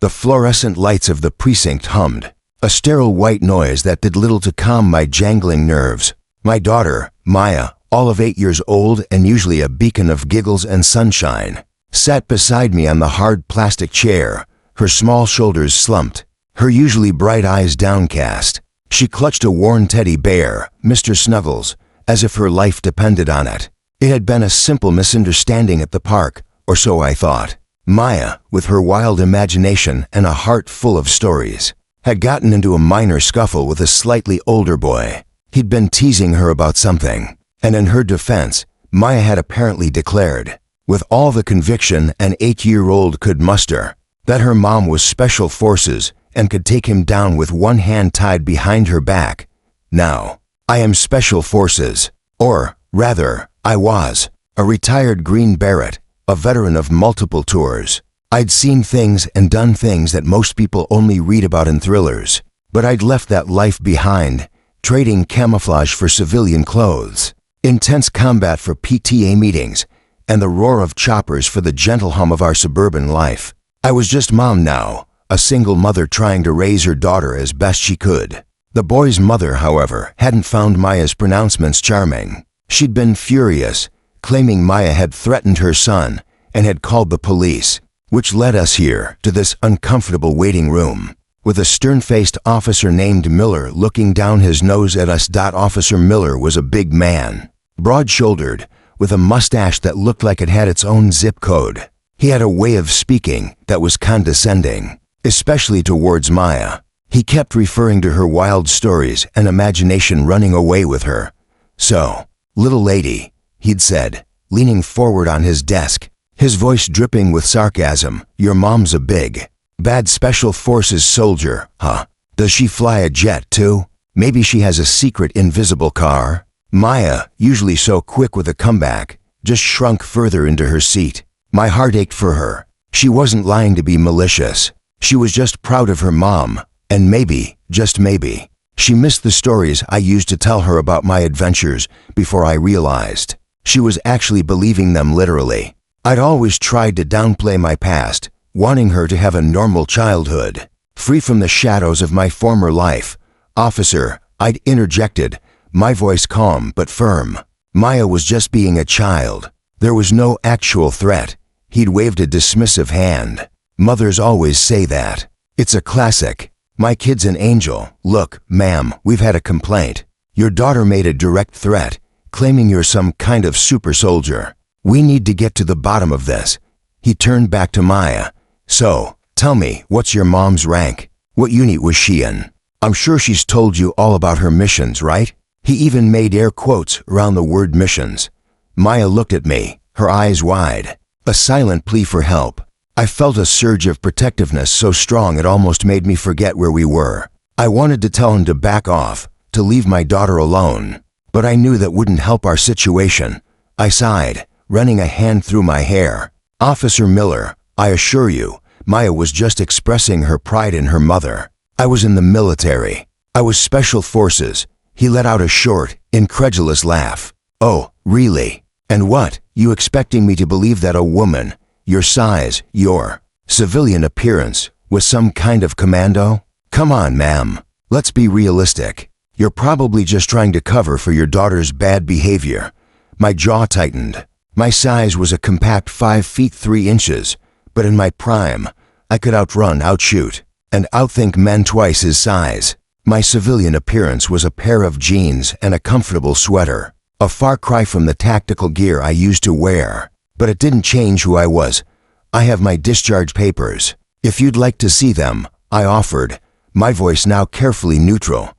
The fluorescent lights of the precinct hummed, a sterile white noise that did little to calm my jangling nerves. My daughter, Maya, all of 8 years old and usually a beacon of giggles and sunshine, sat beside me on the hard plastic chair, her small shoulders slumped, her usually bright eyes downcast. She clutched a worn teddy bear, Mr. Snuggles, as if her life depended on it. It had been a simple misunderstanding at the park, or so I thought. Maya, with her wild imagination and a heart full of stories, had gotten into a minor scuffle with a slightly older boy. He'd been teasing her about something, and in her defense, Maya had apparently declared, with all the conviction an 8-year-old could muster, that her mom was special forces and could take him down with one hand tied behind her back. Now, I am special forces, or, rather, I was, a retired Green Beret, a veteran of multiple tours. I'd seen things and done things that most people only read about in thrillers, but I'd left that life behind, trading camouflage for civilian clothes, intense combat for PTA meetings, and the roar of choppers for the gentle hum of our suburban life. I was just mom now, a single mother trying to raise her daughter as best she could. The boy's mother, however, hadn't found Maya's pronouncements charming. She'd been furious, claiming Maya had threatened her son and had called the police, which led us here to this uncomfortable waiting room, with a stern-faced officer named Miller looking down his nose at us. Officer Miller was a big man, broad-shouldered, with a mustache that looked like it had its own zip code. He had a way of speaking that was condescending, especially towards Maya. He kept referring to her wild stories and imagination running away with her. "So, little lady," he'd said, leaning forward on his desk, his voice dripping with sarcasm, "your mom's a big, bad special forces soldier, huh? Does she fly a jet too? Maybe she has a secret invisible car?" Maya, usually so quick with a comeback, just shrunk further into her seat. My heart ached for her. She wasn't lying to be malicious. She was just proud of her mom, and maybe, just maybe, she missed the stories I used to tell her about my adventures before I realized she was actually believing them literally. I'd always tried to downplay my past, wanting her to have a normal childhood, free from the shadows of my former life. "Officer," I'd interjected, my voice calm but firm. Maya was just being a child. There was no actual threat. He'd waved a dismissive hand. "Mothers always say that. It's a classic. My kid's an angel. Look, ma'am, we've had a complaint. Your daughter made a direct threat, claiming you're some kind of super soldier. We need to get to the bottom of this." He turned back to Maya. "So, tell me, what's your mom's rank? What unit was she in? I'm sure she's told you all about her missions, right?" He even made air quotes around the word missions. Maya looked at me, her eyes wide, a silent plea for help. I felt a surge of protectiveness so strong it almost made me forget where we were. I wanted to tell him to back off, to leave my daughter alone, but I knew that wouldn't help our situation. I sighed, running a hand through my hair. "Officer Miller, I assure you, Maya was just expressing her pride in her mother. I was in the military. I was special forces." He let out a short, incredulous laugh. "Oh, really? And what, you expecting me to believe that a woman, your size, your civilian appearance, was some kind of commando? Come on, ma'am. Let's be realistic. You're probably just trying to cover for your daughter's bad behavior." My jaw tightened. My size was a compact 5 feet 3 inches, but in my prime, I could outrun, outshoot, and outthink men twice his size. My civilian appearance was a pair of jeans and a comfortable sweater, a far cry from the tactical gear I used to wear. But it didn't change who I was. "I have my discharge papers. If you'd like to see them," I offered, my voice now carefully neutral.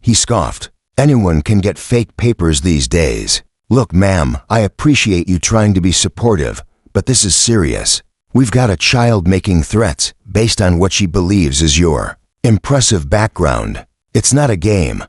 He scoffed. "Anyone can get fake papers these days. Look, ma'am, I appreciate you trying to be supportive, but this is serious. We've got a child making threats based on what she believes is your impressive background. It's not a game."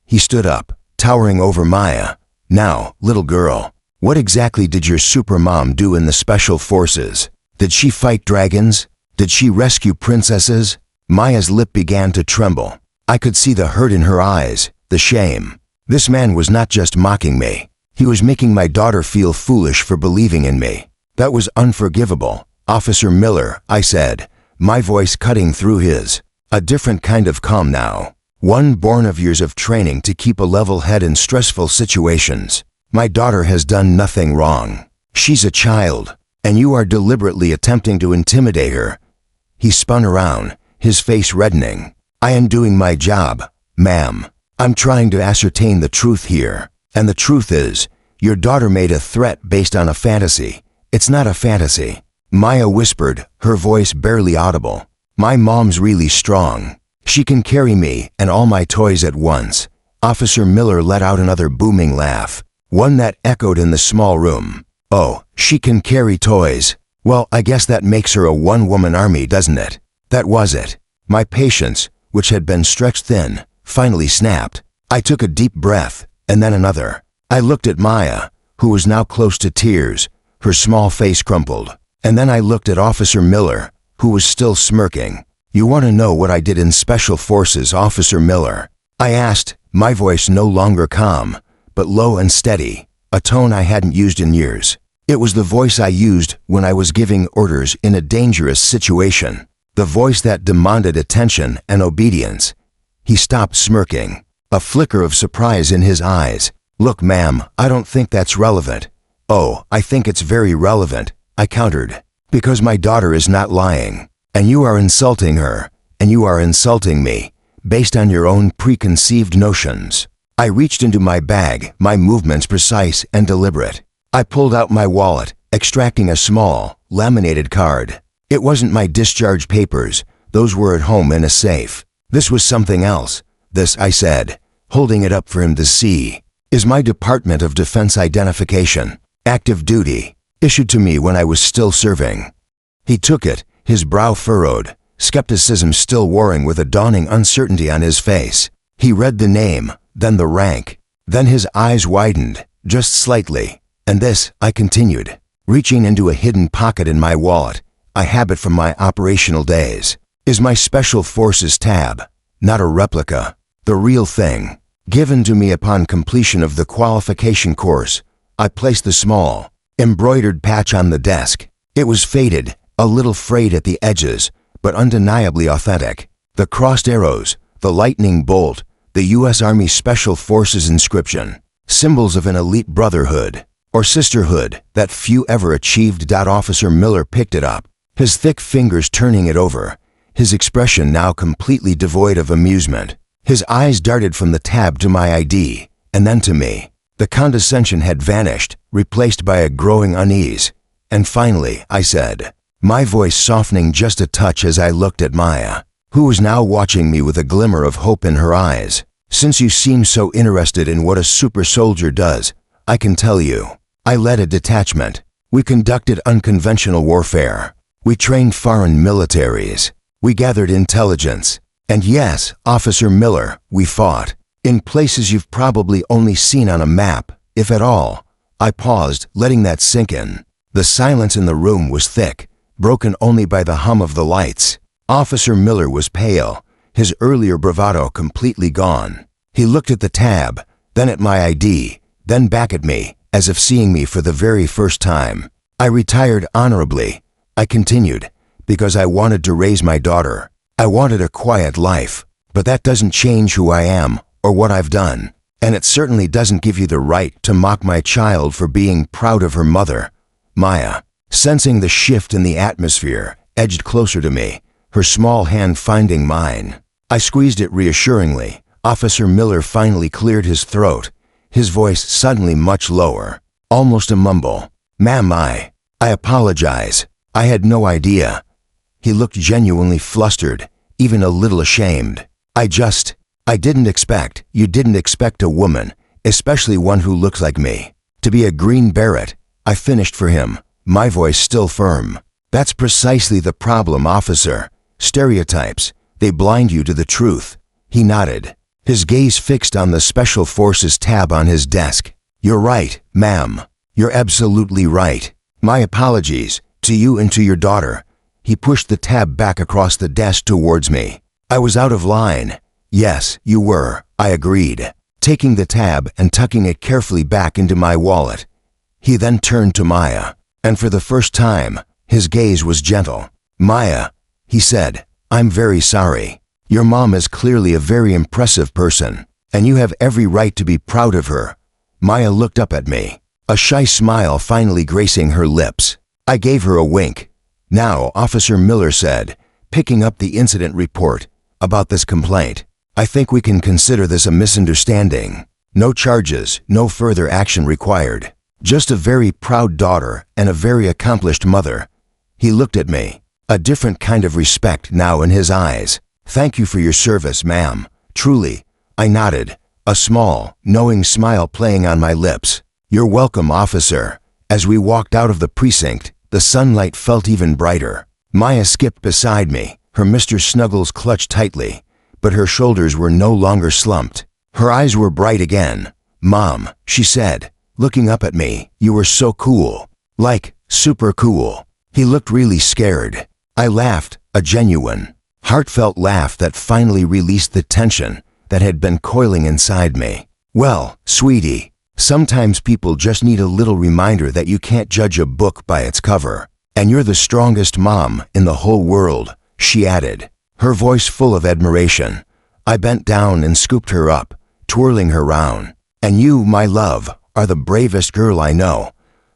He stood up, towering over Maya. "Now, little girl, what exactly did your supermom do in the special forces? Did she fight dragons? Did she rescue princesses?" Maya's lip began to tremble. I could see the hurt in her eyes, the shame. This man was not just mocking me. He was making my daughter feel foolish for believing in me. That was unforgivable. "Officer Miller," I said, my voice cutting through his. A different kind of calm now. One born of years of training to keep a level head in stressful situations. My daughter has done nothing wrong. She's a child, and you are deliberately attempting to intimidate her. He spun around, his face reddening. I am doing my job, ma'am. I'm trying to ascertain the truth here. And the truth is, your daughter made a threat based on a fantasy. It's not a fantasy. Maya whispered, her voice barely audible. My mom's really strong. She can carry me and all my toys at once. Officer Miller let out another booming laugh, one that echoed in the small room. Oh, she can carry toys. Well, I guess that makes her a one-woman army, doesn't it? That was it. My patience, which had been stretched thin, finally snapped. I took a deep breath, and then another. I looked at Maya, who was now close to tears, her small face crumpled. And then I looked at Officer Miller, who was still smirking. You want to know what I did in Special Forces, Officer Miller? I asked, my voice no longer calm, but low and steady, a tone I hadn't used in years. It was the voice I used when I was giving orders in a dangerous situation. The voice that demanded attention and obedience. He stopped smirking, a flicker of surprise in his eyes. Look, ma'am, I don't think that's relevant. Oh, I think it's very relevant, I countered, because my daughter is not lying, and you are insulting her, and you are insulting me, based on your own preconceived notions. I reached into my bag, my movements precise and deliberate. I pulled out my wallet, extracting a small, laminated card. It wasn't my discharge papers, those were at home in a safe. This was something else. This, I said, holding it up for him to see, is my Department of Defense identification, active duty, issued to me when I was still serving. He took it, his brow furrowed, skepticism still warring with a dawning uncertainty on his face. He read the name, then the rank. Then his eyes widened, just slightly. And this, I continued, reaching into a hidden pocket in my wallet, a habit from my operational days, is my Special Forces tab, not a replica, the real thing, given to me upon completion of the qualification course. I placed the small, embroidered patch on the desk. It was faded, a little frayed at the edges, but undeniably authentic. The crossed arrows, the lightning bolt, the U.S. Army Special Forces inscription, symbols of an elite brotherhood or sisterhood that few ever achieved. Officer Miller picked it up, his thick fingers turning it over, his expression now completely devoid of amusement. His eyes darted from the tab to my ID, and then to me. The condescension had vanished, replaced by a growing unease. And finally, I said, my voice softening just a touch as I looked at Maya, who was now watching me with a glimmer of hope in her eyes. Since you seem so interested in what a super soldier does, I can tell you. I led a detachment. We conducted unconventional warfare. We trained foreign militaries. We gathered intelligence. And yes, Officer Miller, we fought. In places you've probably only seen on a map, if at all. I paused, letting that sink in. The silence in the room was thick, broken only by the hum of the lights. Officer Miller was pale, his earlier bravado completely gone. He looked at the tab, then at my ID, then back at me, as if seeing me for the very first time. I retired honorably, I continued, because I wanted to raise my daughter. I wanted a quiet life, but that doesn't change who I am or what I've done. And it certainly doesn't give you the right to mock my child for being proud of her mother. Maya, sensing the shift in the atmosphere, edged closer to me, her small hand finding mine. I squeezed it reassuringly. Officer Miller finally cleared his throat, his voice suddenly much lower, almost a mumble. Ma'am, I apologize. I had no idea. He looked genuinely flustered, even a little ashamed. You didn't expect a woman, especially one who looks like me, to be a Green Beret. I finished for him, my voice still firm. That's precisely the problem, officer. Stereotypes, they blind you to the truth. He nodded, his gaze fixed on the Special Forces tab on his desk. You're right, ma'am. You're absolutely right. My apologies, to you and to your daughter. He pushed the tab back across the desk towards me. I was out of line. Yes, you were, I agreed, taking the tab and tucking it carefully back into my wallet. He then turned to Maya, and for the first time, his gaze was gentle. Maya, He said, "I'm very sorry. Your mom is clearly a very impressive person, and you have every right to be proud of her." Maya looked up at me, a shy smile finally gracing her lips. I gave her a wink. "Now," Officer Miller said, picking up the incident report, "about this complaint. I think we can consider this a misunderstanding. No charges, no further action required. Just a very proud daughter and a very accomplished mother." He looked at me, a different kind of respect now in his eyes. "Thank you for your service, ma'am. Truly." I nodded, a small, knowing smile playing on my lips. "You're welcome, officer." As we walked out of the precinct, the sunlight felt even brighter. Maya skipped beside me, her Mr. Snuggles clutched tightly, but her shoulders were no longer slumped. Her eyes were bright again. "Mom," she said, looking up at me, "you were so cool. Like, super cool." He looked really scared. I laughed, a genuine, heartfelt laugh that finally released the tension that had been coiling inside me. "Well, sweetie, sometimes people just need a little reminder that you can't judge a book by its cover. And you're the strongest mom in the whole world," she added, her voice full of admiration. I bent down and scooped her up, twirling her round. "And you, my love, are the bravest girl I know."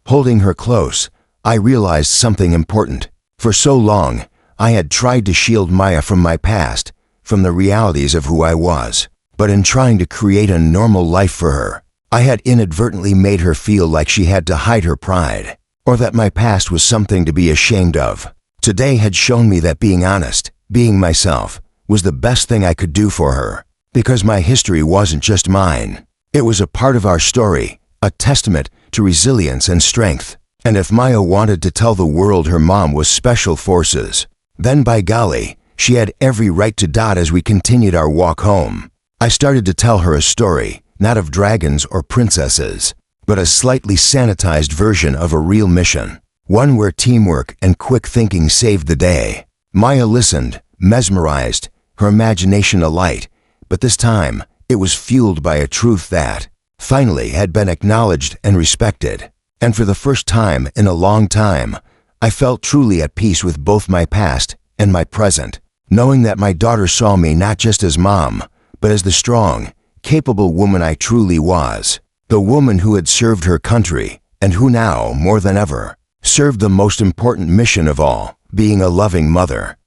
Holding her close, I realized something important. For so long, I had tried to shield Maya from my past, from the realities of who I was. But in trying to create a normal life for her, I had inadvertently made her feel like she had to hide her pride, or that my past was something to be ashamed of. Today had shown me that being honest, being myself, was the best thing I could do for her. Because my history wasn't just mine. It was a part of our story, a testament to resilience and strength. And if Maya wanted to tell the world her mom was special forces, then by golly, she had every right to dot as we continued our walk home. I started to tell her a story, not of dragons or princesses, but a slightly sanitized version of a real mission. One where teamwork and quick thinking saved the day. Maya listened, mesmerized, her imagination alight, but this time it was fueled by a truth that, finally, had been acknowledged and respected. And for the first time in a long time, I felt truly at peace with both my past and my present, knowing that my daughter saw me not just as mom, but as the strong, capable woman I truly was. The woman who had served her country, and who now, more than ever, served the most important mission of all, being a loving mother.